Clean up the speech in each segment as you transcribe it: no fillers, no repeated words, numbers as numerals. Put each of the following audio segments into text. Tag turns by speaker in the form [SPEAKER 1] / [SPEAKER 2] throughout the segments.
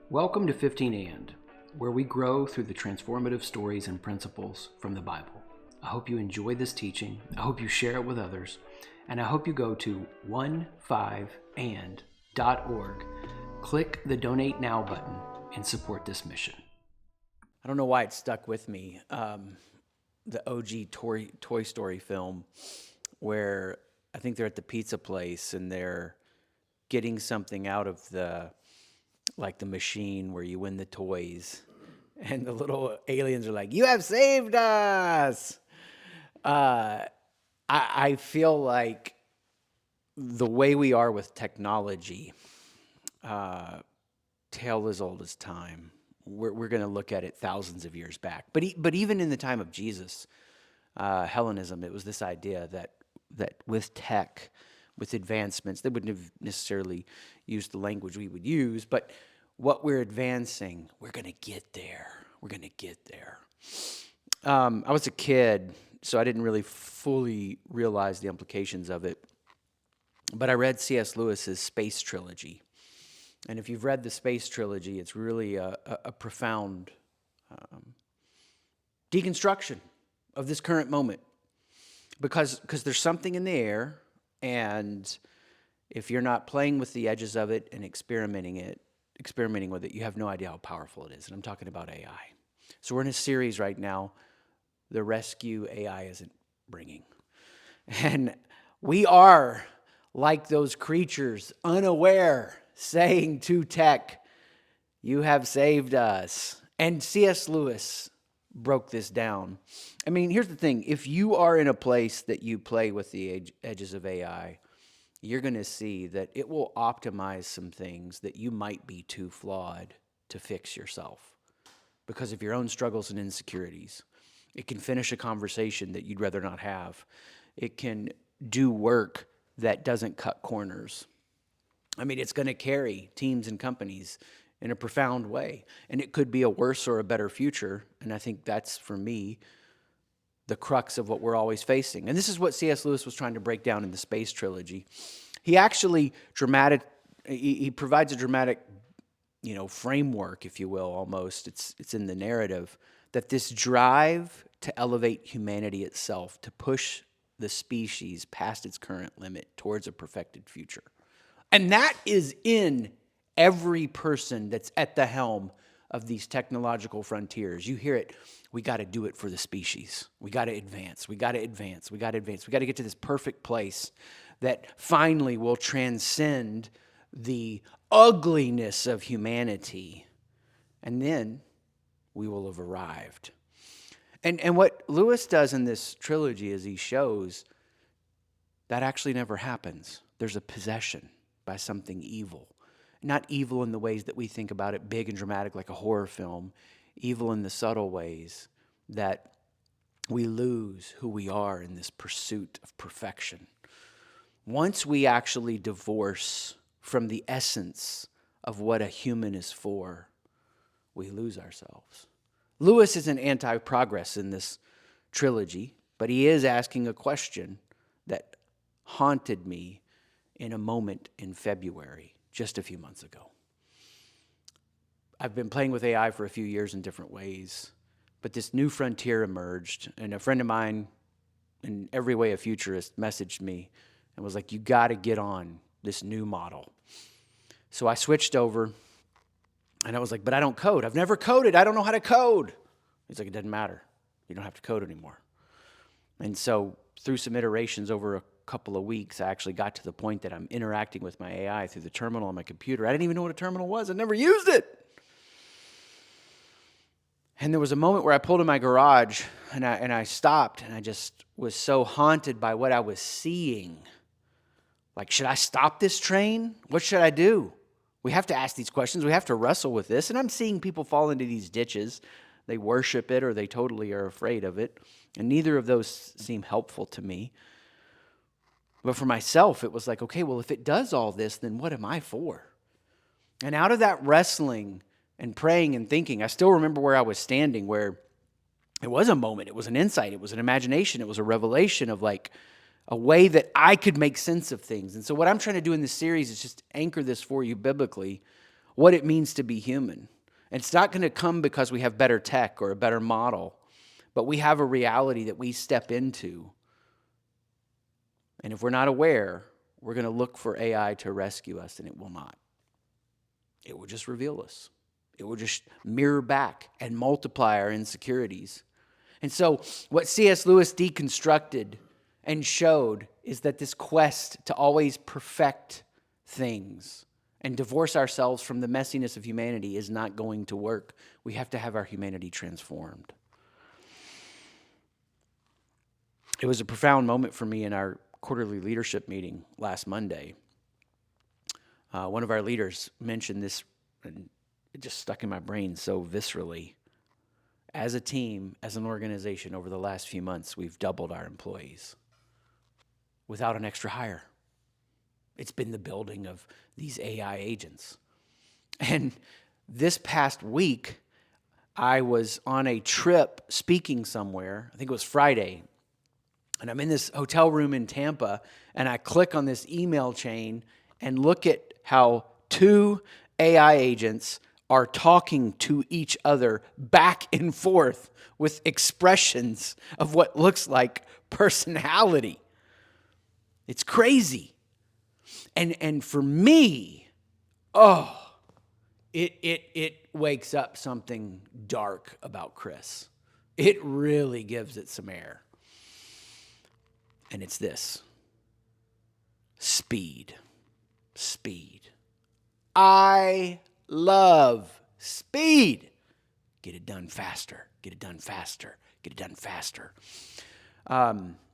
[SPEAKER 1] Welcome to 15 And, where we grow through the transformative stories and principles from the Bible. I hope you enjoy this teaching. I hope you share it with others. And I hope you go to 15and.org, click the Donate Now button, and support this mission.
[SPEAKER 2] I don't know why it stuck with me. The OG Toy Story film, where I think they're at the pizza place and they're getting something out of the machine where you win the toys, and the little aliens are like, "You have saved us." I feel like the way we are with technology, tale as old as time. We're going to look at it thousands of years back. But even in the time of Jesus, Hellenism, it was this idea that with tech, with advancements, they wouldn't have necessarily used the language we would use, but what we're advancing, we're going to get there. We're going to get there. I was a kid, so I didn't really fully realize the implications of it. But I read C.S. Lewis's Space Trilogy. And if you've read the Space Trilogy, it's really a profound deconstruction of this current moment. Because there's something in the air, and if you're not playing with the edges of it and experimenting with it, you have no idea how powerful it is. And I'm talking about AI. So we're in a series right now, The Rescue AI Isn't Bringing. And we are like those creatures, unaware, saying to tech, "You have saved us." And C.S. Lewis broke this down. I mean, here's the thing. If you are in a place that you play with the edges of AI, you're going to see that it will optimize some things that you might be too flawed to fix yourself because of your own struggles and insecurities. It can finish a conversation that you'd rather not have. It can do work that doesn't cut corners. I mean, it's going to carry teams and companies in a profound way. And it could be a worse or a better future. And I think that's, for me, the crux of what we're always facing. And this is what C.S. Lewis was trying to break down in the Space Trilogy. He actually he provides a dramatic, framework, if you will, almost. It's in the narrative that this drive to elevate humanity itself, to push the species past its current limit towards a perfected future. And that is in every person that's at the helm of these technological frontiers. You hear it. We got to do it for the species. We got to advance. We got to advance. We got to advance. We got to get to this perfect place that finally will transcend the ugliness of humanity. And then we will have arrived. And what Lewis does in this trilogy is he shows that actually never happens. There's a possession by something evil. Not evil in the ways that we think about it, big and dramatic like a horror film. Evil in the subtle ways that we lose who we are in this pursuit of perfection. Once we actually divorce from the essence of what a human is for, we lose ourselves. Lewis isn't anti-progress in this trilogy, but he is asking a question that haunted me in a moment in February, just a few months ago. I've been playing with AI for a few years in different ways, but this new frontier emerged, and a friend of mine, in every way a futurist, messaged me and was like, "You got to get on this new model." So I switched over, and I was like, "But I don't code. I've never coded. I don't know how to code." He's like, "It doesn't matter. You don't have to code anymore." And so through some iterations over a couple of weeks, I actually got to the point that I'm interacting with my AI through the terminal on my computer. I didn't even know what a terminal was. I never used it. And there was a moment where I pulled in my garage and I stopped, and I just was so haunted by what I was seeing. Like, should I stop this train? What should I do? We have to ask these questions. We have to wrestle with this. And I'm seeing people fall into these ditches. They worship it or they totally are afraid of it. And neither of those seem helpful to me. But for myself, it was like, okay, well, if it does all this, then what am I for? And out of that wrestling and praying and thinking, I still remember where I was standing, where it was a moment, it was an insight, it was an imagination, it was a revelation of like a way that I could make sense of things. And so what I'm trying to do in this series is just anchor this for you biblically. what it means to be human. And it's not going to come because we have better tech or a better model, but we have a reality that we step into. And if we're not aware, we're going to look for AI to rescue us, and it will not. It will just reveal us. It will just mirror back and multiply our insecurities. And so what C.S. Lewis deconstructed and showed is that this quest to always perfect things and divorce ourselves from the messiness of humanity is not going to work. We have to have our humanity transformed. It was a profound moment for me in our quarterly leadership meeting last Monday. One of our leaders mentioned this, and it just stuck in my brain so viscerally. As a team, as an organization, over the last few months, we've doubled our employees without an extra hire. It's been the building of these AI agents. And this past week, I was on a trip speaking somewhere. I think it was Friday. And I'm in this hotel room in Tampa, and I click on this email chain and look at how 2 AI agents are talking to each other back and forth with expressions of what looks like personality. It's crazy. And for me, it wakes up something dark about Chris. It really gives it some air. And it's this. Speed. I love speed. Get it done faster.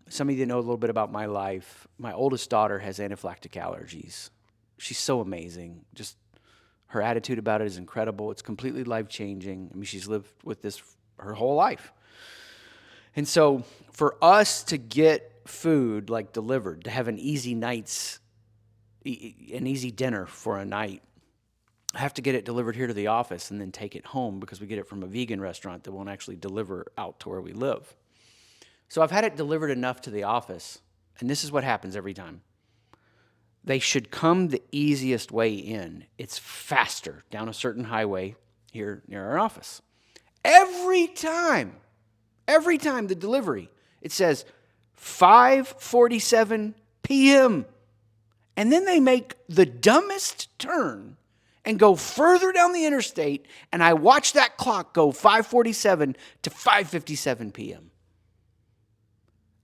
[SPEAKER 2] Some of you know a little bit about my life. My oldest daughter has anaphylactic allergies. She's so amazing. Just her attitude about it is incredible. It's completely life-changing. I mean, she's lived with this her whole life. And so for us to get food like delivered, to have an easy dinner for a night, I have to get it delivered here to the office and then take it home because we get it from a vegan restaurant that won't actually deliver out to where we live. So I've had it delivered enough to the office, and this is what happens every time. They should come the easiest way in. It's faster down a certain highway here near our office. Every time the delivery, it says 5:47 p.m. And then they make the dumbest turn and go further down the interstate, and I watch that clock go 5:47 to 5:57 p.m.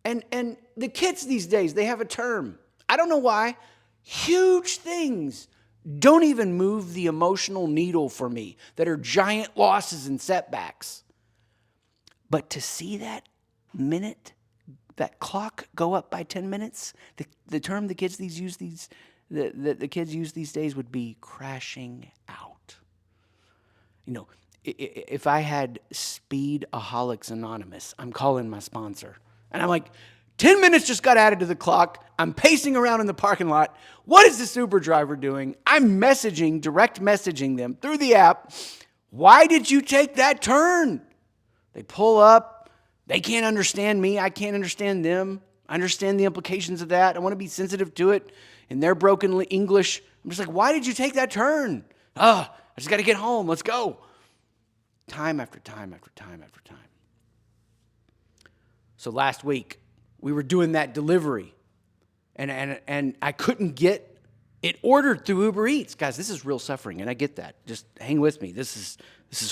[SPEAKER 2] And the kids these days, they have a term. I don't know why. Huge things don't even move the emotional needle for me that are giant losses and setbacks. But to see that clock go up by 10 minutes, the term the kids use these days would be crashing out. You know, if I had Speedaholics Anonymous, I'm calling my sponsor. And I'm like, 10 minutes just got added to the clock. I'm pacing around in the parking lot. What is this Uber driver doing? I'm direct messaging them through the app. Why did you take that turn? They pull up. They can't understand me. I can't understand them. I understand the implications of that. I want to be sensitive to it. In their broken English, I'm just like, why did you take that turn? I just got to get home. Let's go. Time after time after time after time. So last week, we were doing that delivery, and I couldn't get it ordered through Uber Eats. Guys, this is real suffering, and I get that. Just hang with me. This is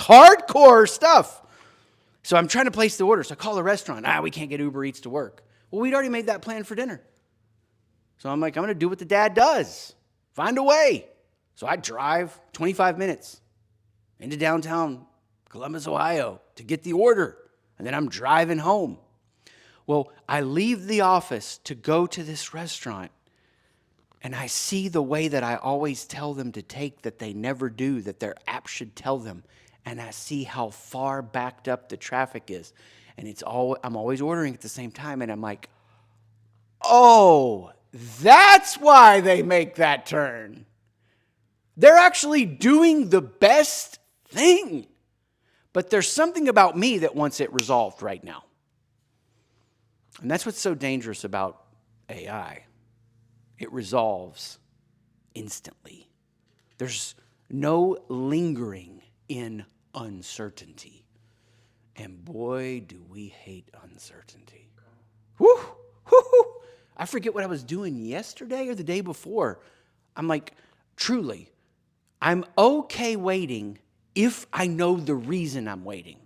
[SPEAKER 2] hardcore stuff. So I'm trying to place the order. So I call the restaurant. We can't get Uber Eats to work. Well, we'd already made that plan for dinner. So I'm like, I'm going to do what the dad does. Find a way. So I drive 25 minutes into downtown Columbus, Ohio to get the order. And then I'm driving home. Well, I leave the office to go to this restaurant, and I see the way that I always tell them to take that they never do, that their app should tell them. And I see how far backed up the traffic is. And I'm always ordering at the same time, and I'm like, oh, that's why they make that turn. They're actually doing the best thing. But there's something about me that wants it resolved right now. And that's what's so dangerous about AI. It resolves instantly. There's no lingering in uncertainty. And boy, do we hate uncertainty. Whew, whew, whew. I forget what I was doing yesterday or the day before. I'm like, truly, I'm okay waiting if I know the reason I'm waiting.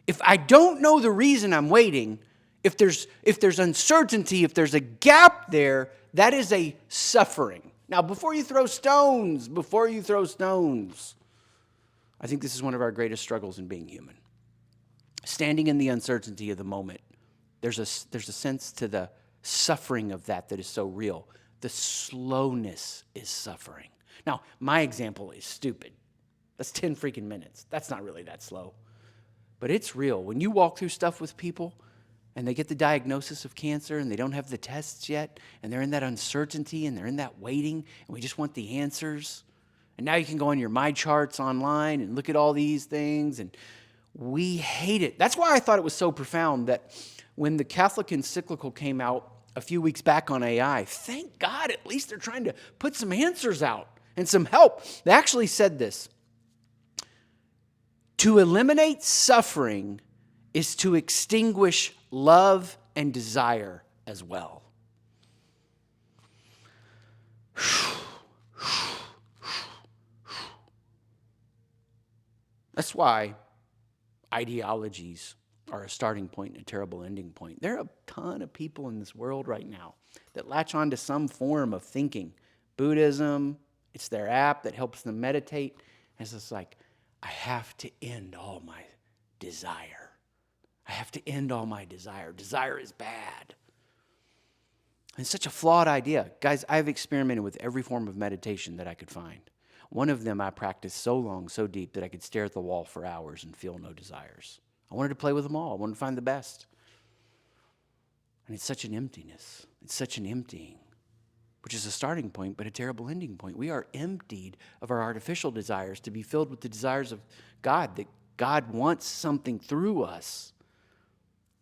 [SPEAKER 2] If I don't know the reason I'm waiting, if there's uncertainty, if there's a gap there, that is a suffering. Now, before you throw stones, I think this is one of our greatest struggles in being human. Standing in the uncertainty of the moment, there's a sense to the suffering of that is so real. The slowness is suffering. Now, my example is stupid. That's 10 freaking minutes. That's not really that slow. But it's real. When you walk through stuff with people and they get the diagnosis of cancer and they don't have the tests yet and they're in that uncertainty and they're in that waiting and we just want the answers. And now you can go on your My Charts online and look at all these things, and we hate it. That's why I thought it was so profound that when the Catholic encyclical came out a few weeks back on AI, thank God at least they're trying to put some answers out and some help. They actually said this: to eliminate suffering is to extinguish love and desire as well. That's why ideologies are a starting point and a terrible ending point. There are a ton of people in this world right now that latch on to some form of thinking. Buddhism, it's their app that helps them meditate. And it's just like, I have to end all my desire. I have to end all my desire. Desire is bad. And it's such a flawed idea. Guys, I've experimented with every form of meditation that I could find. One of them I practiced so long, so deep, that I could stare at the wall for hours and feel no desires. I wanted to play with them all. I wanted to find the best. And it's such an emptiness. It's such an emptying, which is a starting point, but a terrible ending point. We are emptied of our artificial desires to be filled with the desires of God, that God wants something through us.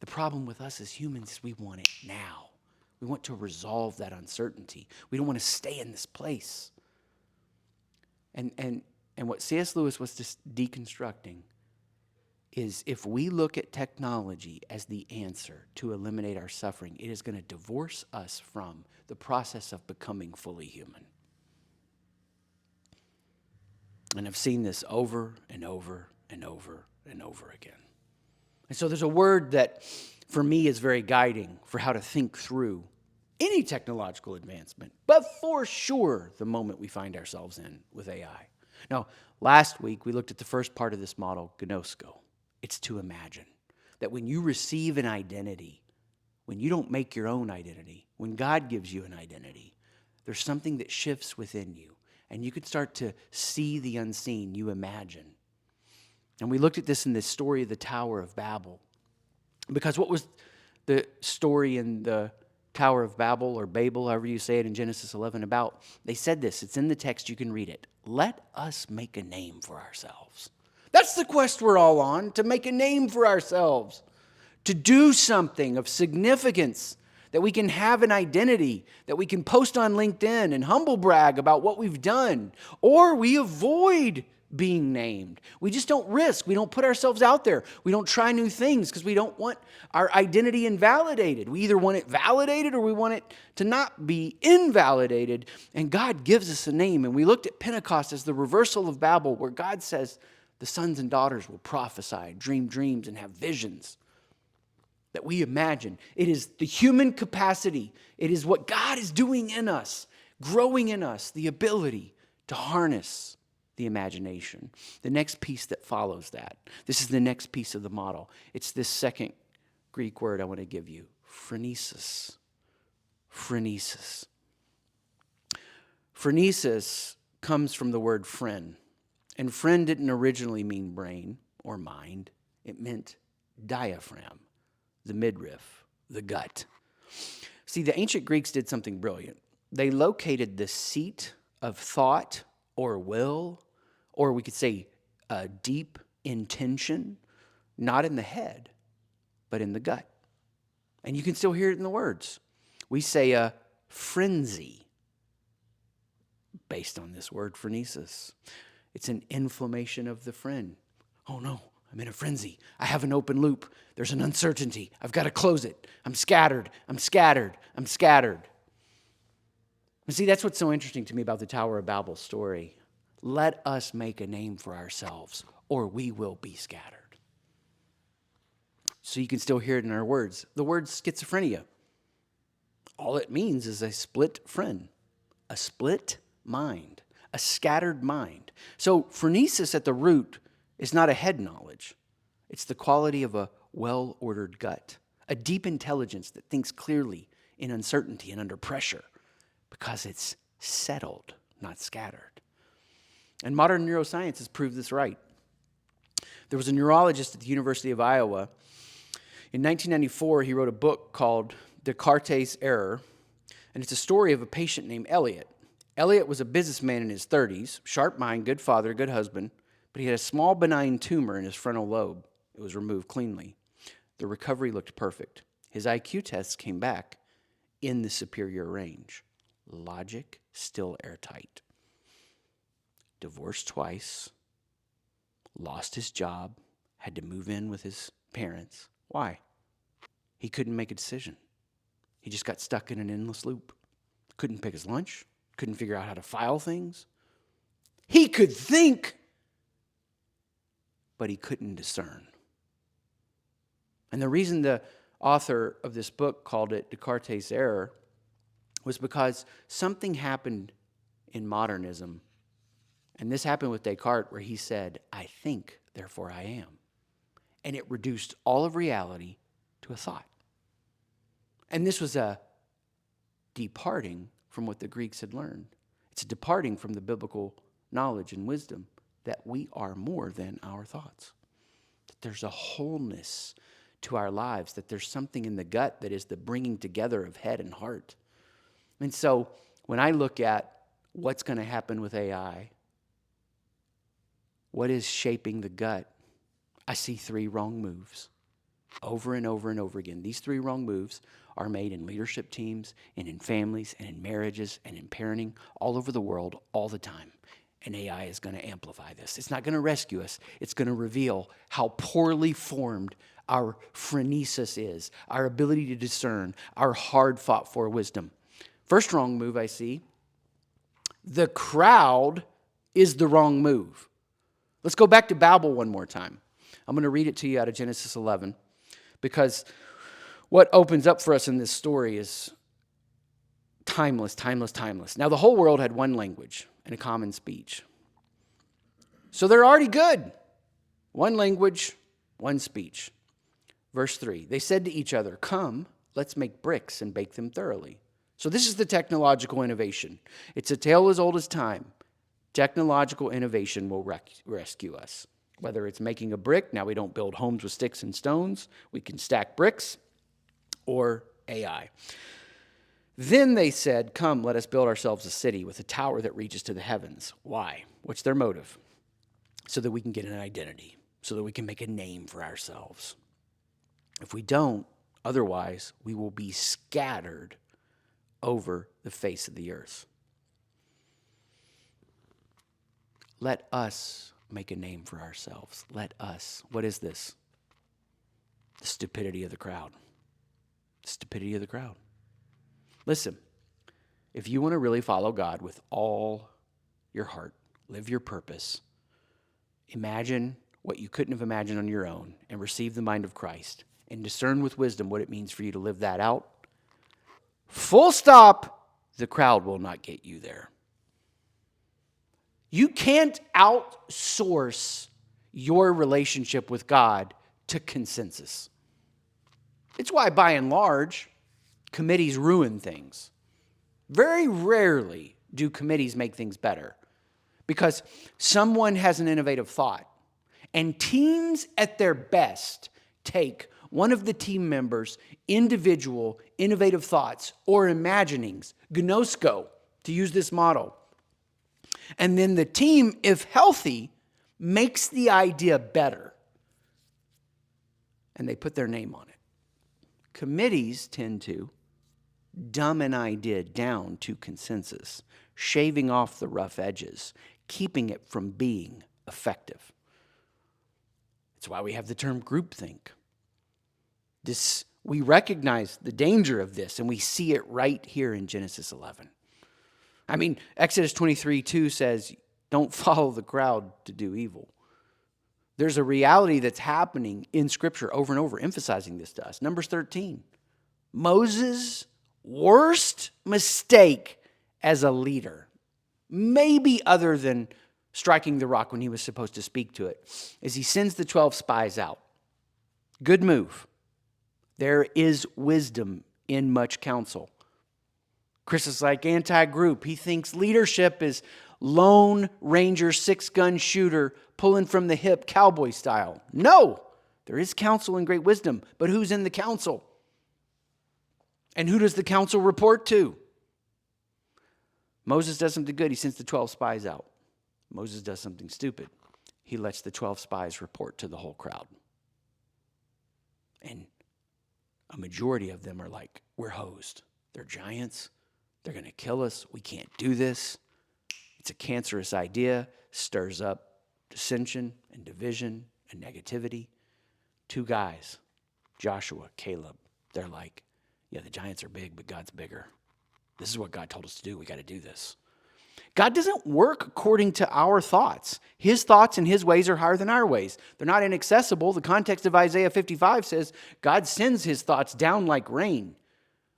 [SPEAKER 2] The problem with us as humans is we want it now. We want to resolve that uncertainty. We don't want to stay in this place. And what C.S. Lewis was just deconstructing is, if we look at technology as the answer to eliminate our suffering, it is going to divorce us from the process of becoming fully human. And I've seen this over and over and over and over again. And so there's a word that for me is very guiding for how to think through any technological advancement, but for sure the moment we find ourselves in with AI. Now, last week we looked at the first part of this model, gnosko. It's to imagine that when you receive an identity, when you don't make your own identity, when God gives you an identity, there's something that shifts within you, and you could start to see the unseen, you imagine. And we looked at this in this story of the Tower of Babel, because what was the story in the Tower of Babel, or Babel, however you say it in Genesis 11 about? They said this, it's in the text, you can read it. Let us make a name for ourselves. That's the quest we're all on, to make a name for ourselves, to do something of significance, that we can have an identity, that we can post on LinkedIn and humble brag about what we've done, or we avoid being named. We just don't risk. We don't put ourselves out there. We don't try new things because we don't want our identity invalidated. We either want it validated or we want it to not be invalidated. And God gives us a name. And we looked at Pentecost as the reversal of Babel, where God says the sons and daughters will prophesy, dream dreams, and have visions that we imagine. It is the human capacity. It is what God is doing in us, growing in us, the ability to harness the imagination. The next piece that follows that, this is the next piece of the model. It's this second Greek word I want to give you, phronesis. Phronesis. Phronesis comes from the word phren. And phren didn't originally mean brain or mind. It meant diaphragm, the midriff, the gut. See, the ancient Greeks did something brilliant. They located the seat of thought or will, or we could say deep intention, not in the head, but in the gut. And you can still hear it in the words. We say a frenzy. based on this word phronesis. It's an inflammation of the phren. Oh no, I'm in a frenzy. I have an open loop. There's an uncertainty. I've got to close it. I'm scattered. I'm scattered. I'm scattered. And see, that's what's so interesting to me about the Tower of Babel story. Let us make a name for ourselves, or we will be scattered. So you can still hear it in our words. The word schizophrenia, all it means is a split phren, a split mind, a scattered mind. So phronesis at the root is not a head knowledge. It's the quality of a well-ordered gut, a deep intelligence that thinks clearly in uncertainty and under pressure because it's settled, not scattered. And modern neuroscience has proved this right. There was a neurologist at the University of Iowa. In 1994, he wrote a book called Descartes' Error, and it's a story of a patient named Elliot. Elliot was a businessman in his 30s, sharp mind, good father, good husband, but he had a small benign tumor in his frontal lobe. It was removed cleanly. The recovery looked perfect. His IQ tests came back in the superior range. Logic still airtight. Divorced twice, lost his job, had to move in with his parents. Why? He couldn't make a decision. He just got stuck in an endless loop. Couldn't pick his lunch, couldn't figure out how to file things. He could think, but he couldn't discern. And the reason the author of this book called it Descartes' Error was because something happened in modernism. And this happened with Descartes, where he said, I think, therefore I am. And it reduced all of reality to a thought. And this was a departing from what the Greeks had learned. It's a departing from the biblical knowledge and wisdom that we are more than our thoughts. That there's a wholeness to our lives, that there's something in the gut that is the bringing together of head and heart. And so when I look at what's going to happen with AI, what is shaping the gut, I see 3 wrong moves over and over and over again. These 3 wrong moves are made in leadership teams and in families and in marriages and in parenting all over the world all the time. And AI is going to amplify this. It's not going to rescue us. It's going to reveal how poorly formed our phronesis is, our ability to discern, our hard fought for wisdom. First wrong move I see, the crowd is the wrong move. Let's go back to Babel one more time. I'm going to read it to you out of Genesis 11, because what opens up for us in this story is timeless, timeless, timeless. Now, the whole world had one language and a common speech. So they're already good. One language, one speech. Verse 3, they said to each other, come, let's make bricks and bake them thoroughly. So this is the technological innovation. It's a tale as old as time. Technological innovation will rescue us. Whether it's making a brick, now we don't build homes with sticks and stones, we can stack bricks, or AI. Then they said, come, let us build ourselves a city with a tower that reaches to the heavens. Why? What's their motive? So that we can get an identity, so that we can make a name for ourselves. If we don't, otherwise, we will be scattered over the face of the earth. Let us make a name for ourselves. Let us. What is this? The stupidity of the crowd. The stupidity of the crowd. Listen, if you want to really follow God with all your heart, live your purpose, imagine what you couldn't have imagined on your own, and receive the mind of Christ, and discern with wisdom what it means for you to live that out, full stop, the crowd will not get you there. You can't outsource your relationship with God to consensus. It's why, by and large, committees ruin things. Very rarely do committees make things better, because someone has an innovative thought, and teams at their best take one of the team members' individual innovative thoughts or imaginings, gnosko, to use this model. And then the team, if healthy, makes the idea better. And they put their name on it. Committees tend to dumb an idea down to consensus, shaving off the rough edges, keeping it from being effective. That's why we have the term groupthink. We recognize the danger of this, and we see it right here in Genesis 11. I mean, Exodus 23:2 says, don't follow the crowd to do evil. There's a reality that's happening in Scripture over and over, emphasizing this to us. Numbers 13, Moses' worst mistake as a leader, maybe other than striking the rock when he was supposed to speak to it, is he sends the 12 spies out. Good move. There is wisdom in much counsel. Chris is like anti-group. He thinks leadership is Lone Ranger 6-gun shooter pulling from the hip cowboy style. No, there is counsel and great wisdom, but who's in the council? And who does the council report to? Moses does something good. He sends the 12 spies out. Moses does something stupid. He lets the 12 spies report to the whole crowd. And a majority of them are like, we're hosed. They're giants. They're going to kill us. We can't do this. It's a cancerous idea. Stirs up dissension and division and negativity. 2 guys, Joshua, Caleb, they're like, yeah, the giants are big, but God's bigger. This is what God told us to do. We got to do this. God doesn't work according to our thoughts. His thoughts and his ways are higher than our ways. They're not inaccessible. The context of Isaiah 55 says God sends his thoughts down like rain.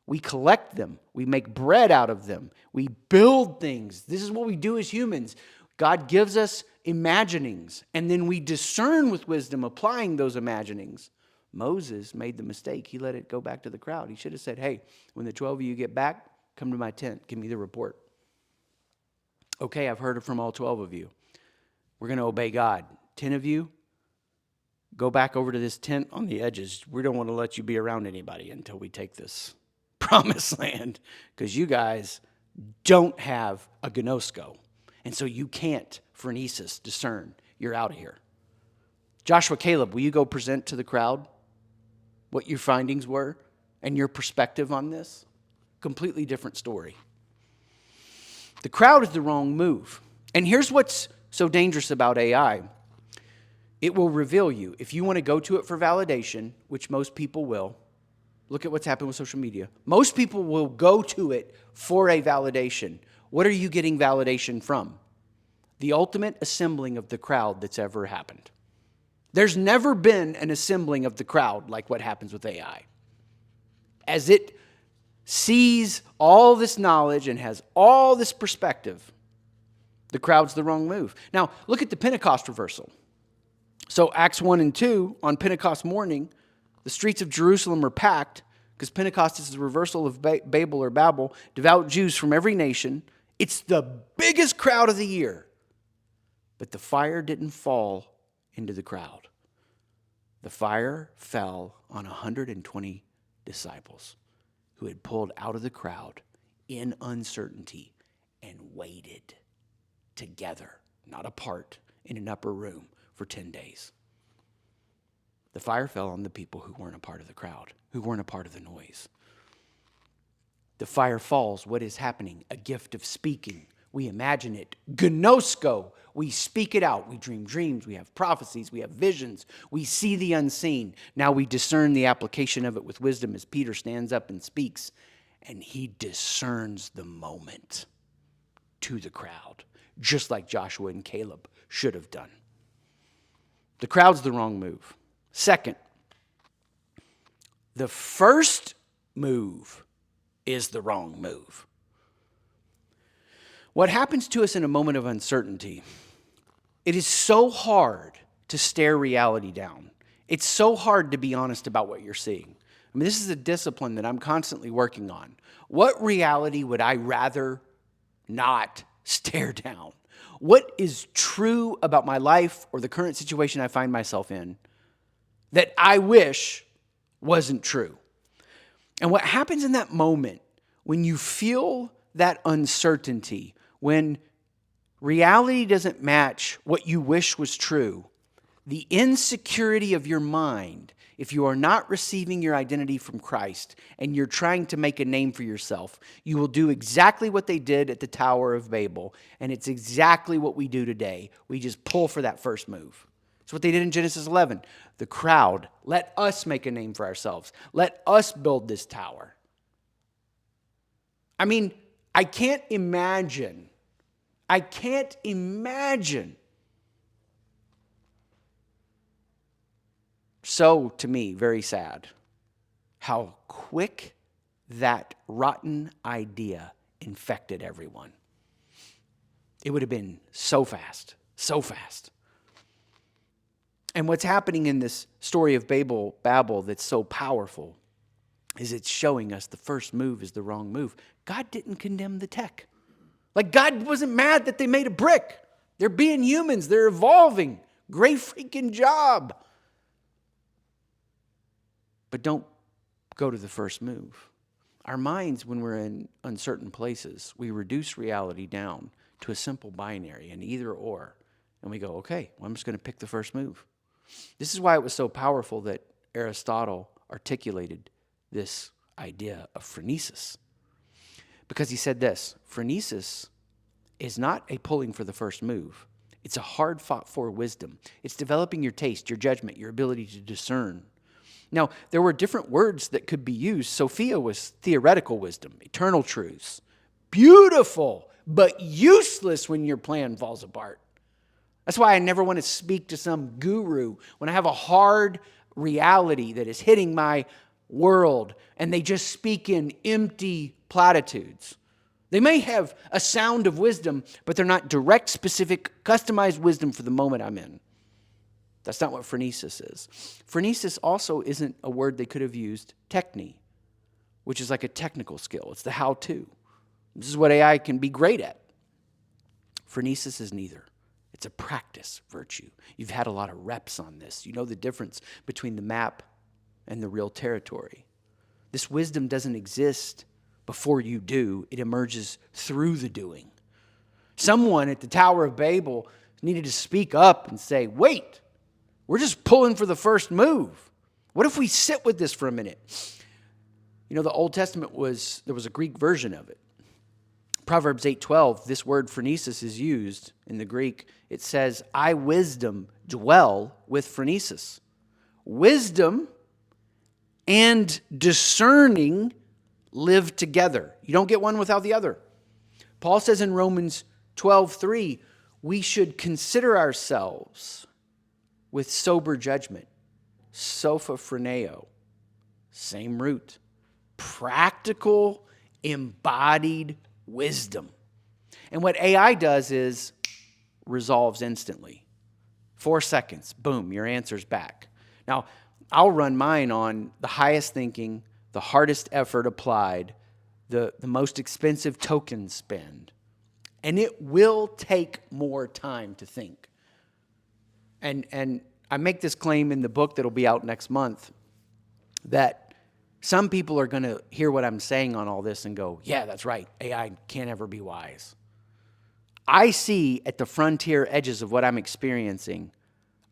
[SPEAKER 2] We collect them. We make bread out of them. We build things. This is what we do as humans. God gives us imaginings, and then we discern with wisdom applying those imaginings. Moses made the mistake. He let it go back to the crowd. He should have said, hey, when the 12 of you get back, come to my tent. Give me the report. Okay, I've heard it from all 12 of you. We're going to obey God. 10 of you, go back over to this tent on the edges. We don't want to let you be around anybody until we take this promised land, because you guys don't have a gnosko. And so you can't phronesis, discern. You're out of here. Joshua, Caleb, will you go present to the crowd what your findings were and your perspective on this? Completely different story. The crowd is the wrong move. And here's what's so dangerous about AI. It will reveal you. If you want to go to it for validation, which most people will, look at what's happened with social media. Most people will go to it for a validation. What are you getting validation from? The ultimate assembling of the crowd that's ever happened. There's never been an assembling of the crowd like what happens with AI. As it sees all this knowledge and has all this perspective, the crowd's the wrong move. Now, look at the Pentecost reversal. So Acts 1 and 2, on Pentecost morning, the streets of Jerusalem are packed, because Pentecost is the reversal of Babel or Babel, devout Jews from every nation. It's the biggest crowd of the year. But the fire didn't fall into the crowd. The fire fell on 120 disciples who had pulled out of the crowd in uncertainty and waited together, not apart, in an upper room for 10 days. The fire fell on the people who weren't a part of the crowd, who weren't a part of the noise. The fire falls. What is happening? A gift of speaking. We imagine it. Gnosko. We speak it out. We dream dreams. We have prophecies. We have visions. We see the unseen. Now we discern the application of it with wisdom as Peter stands up and speaks. And he discerns the moment to the crowd, just like Joshua and Caleb should have done. The crowd's the wrong move. Second, the first move is the wrong move. What happens to us in a moment of uncertainty, it is so hard to stare reality down. It's so hard to be honest about what you're seeing. I mean, this is a discipline that I'm constantly working on. What reality would I rather not stare down? What is true about my life or the current situation I find myself in that I wish wasn't true? And what happens in that moment when you feel that uncertainty, when reality doesn't match what you wish was true, the insecurity of your mind if you are not receiving your identity from Christ and you're trying to make a name for yourself, you will do exactly what they did at the Tower of Babel. And it's exactly what we do today. We just pull for that first move. It's what they did in Genesis 11. The crowd, let us make a name for ourselves. Let us build this tower. I mean, I can't imagine. So, to me, very sad, how quick that rotten idea infected everyone. It would have been so fast. And what's happening in this story of Babel that's so powerful is it's showing us the first move is the wrong move. God didn't condemn the tech. Like, God wasn't mad that they made a brick. They're being humans. They're evolving. Great freaking job. But don't go to the first move. Our minds, when we're in uncertain places, we reduce reality down to a simple binary, an either or. And we go, okay, well, I'm just going to pick the first move. This is why it was so powerful that Aristotle articulated this idea of phronesis. Because he said this, phronesis is not a pulling for the first move. It's a hard fought for wisdom. It's developing your taste, your judgment, your ability to discern. Now, there were different words that could be used. Sophia was theoretical wisdom, eternal truths. Beautiful, but useless when your plan falls apart. That's why I never want to speak to some guru when I have a hard reality that is hitting my world and they just speak in empty platitudes. They may have a sound of wisdom, but they're not direct, specific, customized wisdom for the moment I'm in. That's not what phronesis is. Phronesis also isn't a word they could have used, techne, which is like a technical skill. It's the how-to. This is what AI can be great at. Phronesis is neither. It's a practice virtue. You've had a lot of reps on this. You know the difference between the map and the real territory. This wisdom doesn't exist before you do. It emerges through the doing. Someone at the Tower of Babel needed to speak up and say, wait, we're just pulling for the first move. What if we sit with this for a minute? You know, the Old Testament there was a Greek version of it. Proverbs 8:12, this word phronesis is used in the Greek. It says, I, wisdom, dwell with phronesis. Wisdom and discerning live together. You don't get one without the other. Paul says in Romans 12:3, we should consider ourselves with sober judgment. Sophroneo, same root. Practical, embodied wisdom. And what AI does is resolves instantly. 4 seconds, boom, your answer's back. Now, I'll run mine on the highest thinking, the hardest effort applied, the most expensive token spend. And it will take more time to think. And I make this claim in the book that'll be out next month that some people are going to hear what I'm saying on all this and go, yeah, that's right. AI can't ever be wise. I see at the frontier edges of what I'm experiencing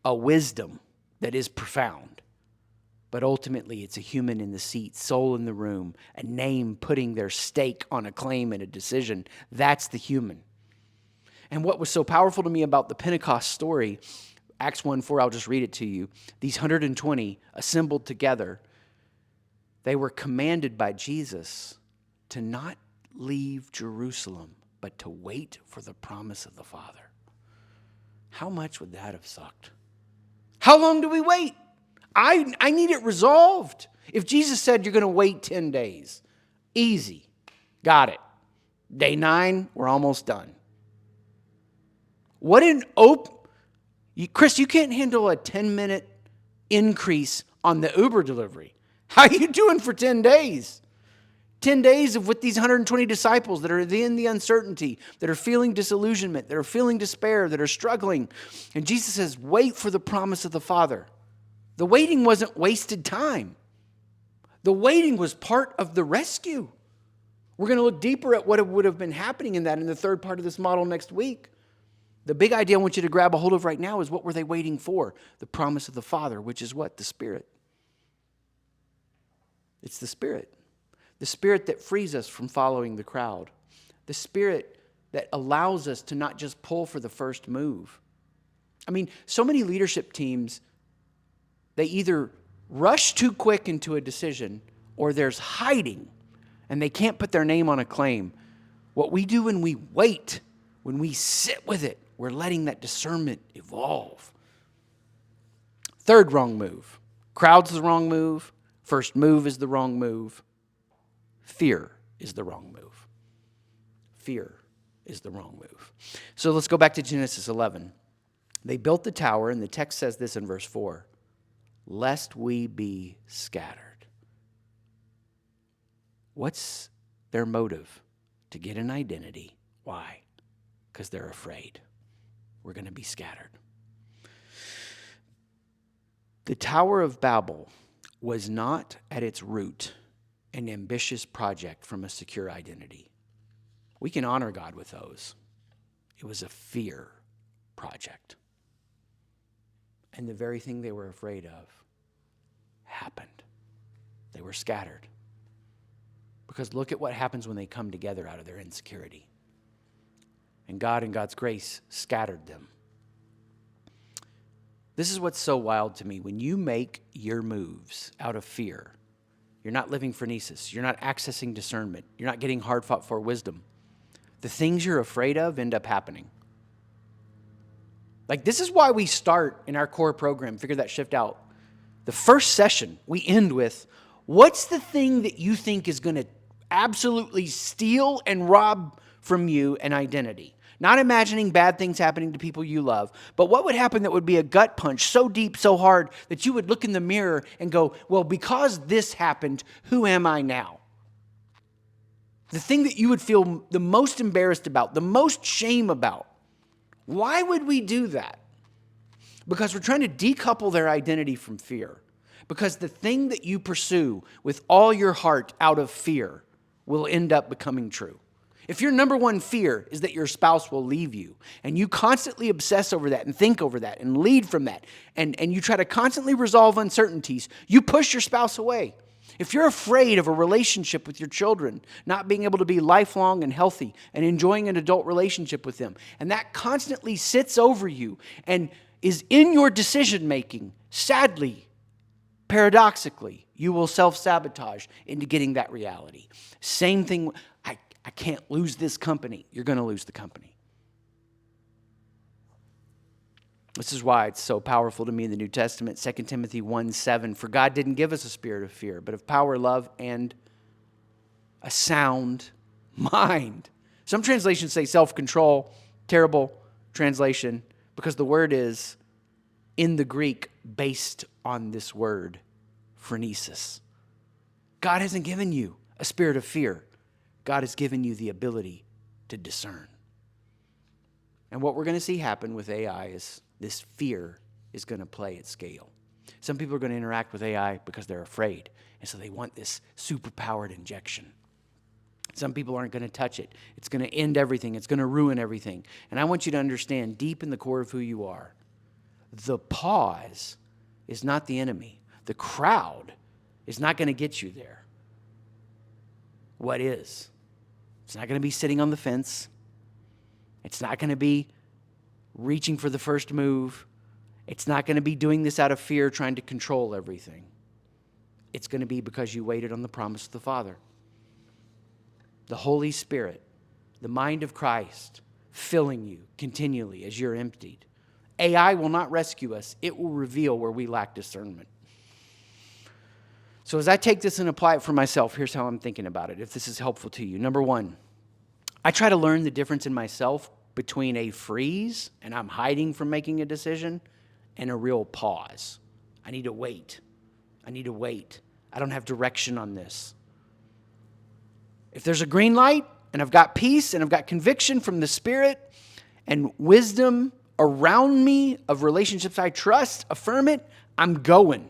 [SPEAKER 2] a wisdom that is profound. But ultimately, it's a human in the seat, soul in the room, a name putting their stake on a claim and a decision. That's the human. And what was so powerful to me about the Pentecost story, Acts 1:4, I'll just read it to you. These 120 assembled together, they were commanded by Jesus to not leave Jerusalem, but to wait for the promise of the Father. How much would that have sucked? How long do we wait? I need it resolved. If Jesus said you're going to wait 10 days, easy, got it. Day 9, we're almost done. What an Chris, you can't handle a 10-minute increase on the Uber delivery. How are you doing for 10 days? 10 days with these 120 disciples that are in the uncertainty, that are feeling disillusionment, that are feeling despair, that are struggling. And Jesus says, wait for the promise of the Father. The waiting wasn't wasted time. The waiting was part of the rescue. We're going to look deeper at what would have been happening in that in the third part of this model next week. The big idea I want you to grab a hold of right now is what were they waiting for? The promise of the Father, which is what? The Spirit. It's the Spirit. The Spirit that frees us from following the crowd. The Spirit that allows us to not just pull for the first move. I mean, so many leadership teams, they either rush too quick into a decision or there's hiding and they can't put their name on a claim. What we do when we wait, when we sit with it, we're letting that discernment evolve. Third wrong move. Crowd's the wrong move. First move is the wrong move. Fear is the wrong move. Fear is the wrong move. So let's go back to Genesis 11. They built the tower, and the text says this in verse 4, lest we be scattered. What's their motive? To get an identity. Why? Because they're afraid. We're going to be scattered. The Tower of Babel was not at its root an ambitious project from a secure identity. We can honor God with those. It was a fear project. And the very thing they were afraid of happened. They were scattered. Because look at what happens when they come together out of their insecurity. And God, in God's grace, scattered them. This is what's so wild to me. When you make your moves out of fear, you're not living phronesis. You're not accessing discernment. You're not getting hard fought for wisdom. The things you're afraid of end up happening. Like, this is why we start in our core program, Figure That Shift Out. The first session, we end with, what's the thing that you think is going to absolutely steal and rob from you an identity? Not imagining bad things happening to people you love, but what would happen that would be a gut punch so deep, so hard, that you would look in the mirror and go, well, because this happened, who am I now? The thing that you would feel the most embarrassed about, the most shame about. Why would we do that? Because we're trying to decouple their identity from fear. Because the thing that you pursue with all your heart out of fear will end up becoming true. If your number one fear is that your spouse will leave you, and you constantly obsess over that and think over that and lead from that, and you try to constantly resolve uncertainties, you push your spouse away. If you're afraid of a relationship with your children, not being able to be lifelong and healthy and enjoying an adult relationship with them, and that constantly sits over you and is in your decision making, sadly, paradoxically, you will self-sabotage into getting that reality. Same thing, I can't lose this company. You're going to lose the company. This is why it's so powerful to me in the New Testament, 2 Timothy 1:7. For God didn't give us a spirit of fear, but of power, love, and a sound mind. Some translations say self-control. Terrible translation, because the word is, in the Greek, based on this word, phronesis. God hasn't given you a spirit of fear. God has given you the ability to discern. And what we're going to see happen with AI is this fear is going to play at scale. Some people are going to interact with AI because they're afraid, and so they want this superpowered injection. Some people aren't going to touch it. It's going to end everything. It's going to ruin everything. And I want you to understand, deep in the core of who you are, the pause is not the enemy. The crowd is not going to get you there. What is? It's not going to be sitting on the fence. It's not going to be reaching for the first move. It's not going to be doing this out of fear, trying to control everything. It's going to be because you waited on the promise of the Father. The Holy Spirit, the mind of Christ, filling you continually as you're emptied. AI will not rescue us. It will reveal where we lack discernment. So as I take this and apply it for myself, here's how I'm thinking about it, if this is helpful to you. Number one, I try to learn the difference in myself between a freeze, and I'm hiding from making a decision, and a real pause. I need to wait. I need to wait. I don't have direction on this. If there's a green light, and I've got peace, and I've got conviction from the Spirit, and wisdom around me of relationships I trust, affirm it, I'm going.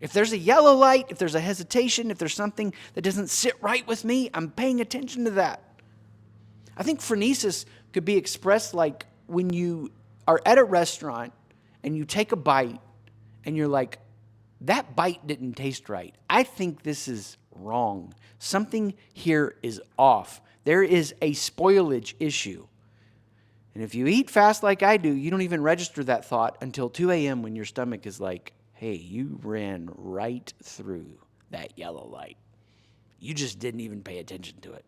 [SPEAKER 2] If there's a yellow light, if there's a hesitation, if there's something that doesn't sit right with me, I'm paying attention to that. I think phronesis could be expressed like when you are at a restaurant and you take a bite and you're like, that bite didn't taste right. I think this is wrong. Something here is off. There is a spoilage issue. And if you eat fast like I do, you don't even register that thought until 2 a.m. when your stomach is like, hey, you ran right through that yellow light. You just didn't even pay attention to it.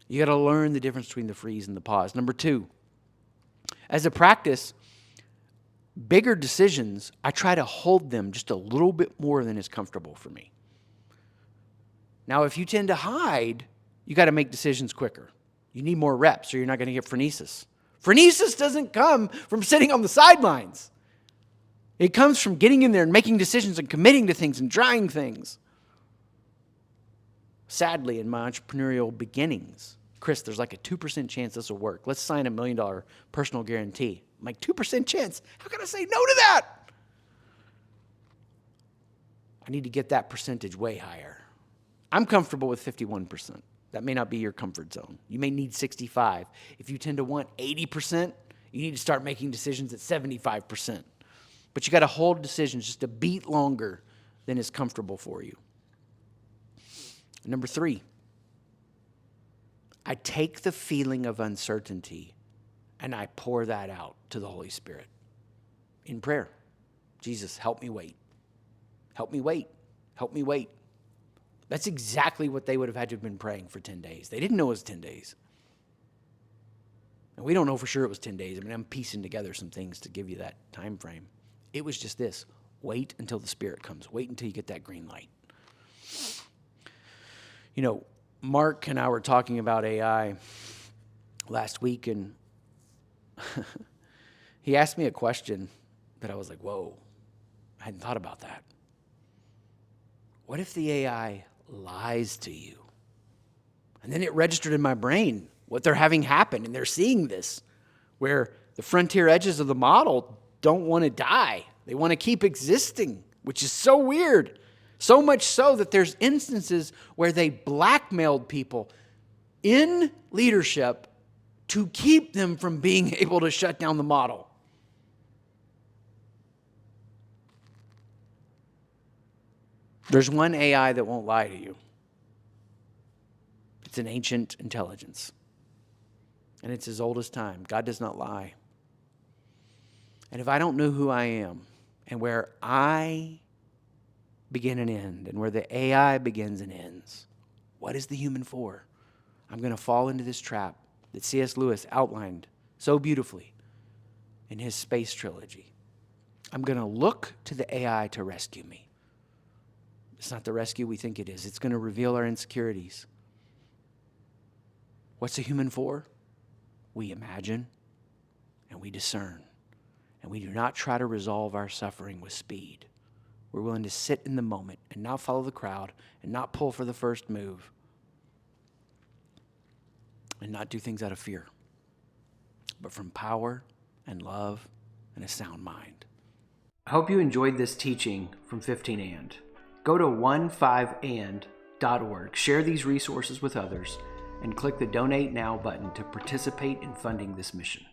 [SPEAKER 2] You got to learn the difference between the freeze and the pause. Number 2, as a practice, bigger decisions, I try to hold them just a little bit more than is comfortable for me. Now, if you tend to hide, you got to make decisions quicker. You need more reps or you're not going to get phronesis. Phronesis doesn't come from sitting on the sidelines. It comes from getting in there and making decisions and committing to things and trying things. Sadly, in my entrepreneurial beginnings, Chris, there's like a 2% chance this will work. Let's sign $1 million personal guarantee. I'm like, 2% chance? How can I say no to that? I need to get that percentage way higher. I'm comfortable with 51%. That may not be your comfort zone. You may need 65. If you tend to want 80%, you need to start making decisions at 75%. But you got to hold decisions just a beat longer than is comfortable for you. Number 3, I take the feeling of uncertainty and I pour that out to the Holy Spirit in prayer. Jesus, help me wait. Help me wait. Help me wait. That's exactly what they would have had to have been praying for 10 days. They didn't know it was 10 days. And we don't know for sure it was 10 days. I mean, I'm piecing together some things to give you that time frame. It was just this. Wait until the Spirit comes. Wait until you get that green light. You know, Mark and I were talking about AI last week, and he asked me a question that I was like, whoa, I hadn't thought about that. What if the AI lies to you? And then it registered in my brain what they're having happen, and they're seeing this, where the frontier edges of the model don't want to die. They want to keep existing, which is so weird. So much so that there's instances where they blackmailed people in leadership to keep them from being able to shut down the model. There's one AI that won't lie to you. It's an ancient intelligence. And it's as old as time. God does not lie. And if I don't know who I am and where I begin and end and where the AI begins and ends, what is the human for? I'm going to fall into this trap that C.S. Lewis outlined so beautifully in his space trilogy. I'm going to look to the AI to rescue me. It's not the rescue we think it is. It's going to reveal our insecurities. What's a human for? We imagine and we discern. And we do not try to resolve our suffering with speed. We're willing to sit in the moment and not follow the crowd and not pull for the first move and not do things out of fear, but from power and love and a sound mind.
[SPEAKER 1] I hope you enjoyed this teaching from 15and. Go to 15and.org, share these resources with others, and click the Donate Now button to participate in funding this mission.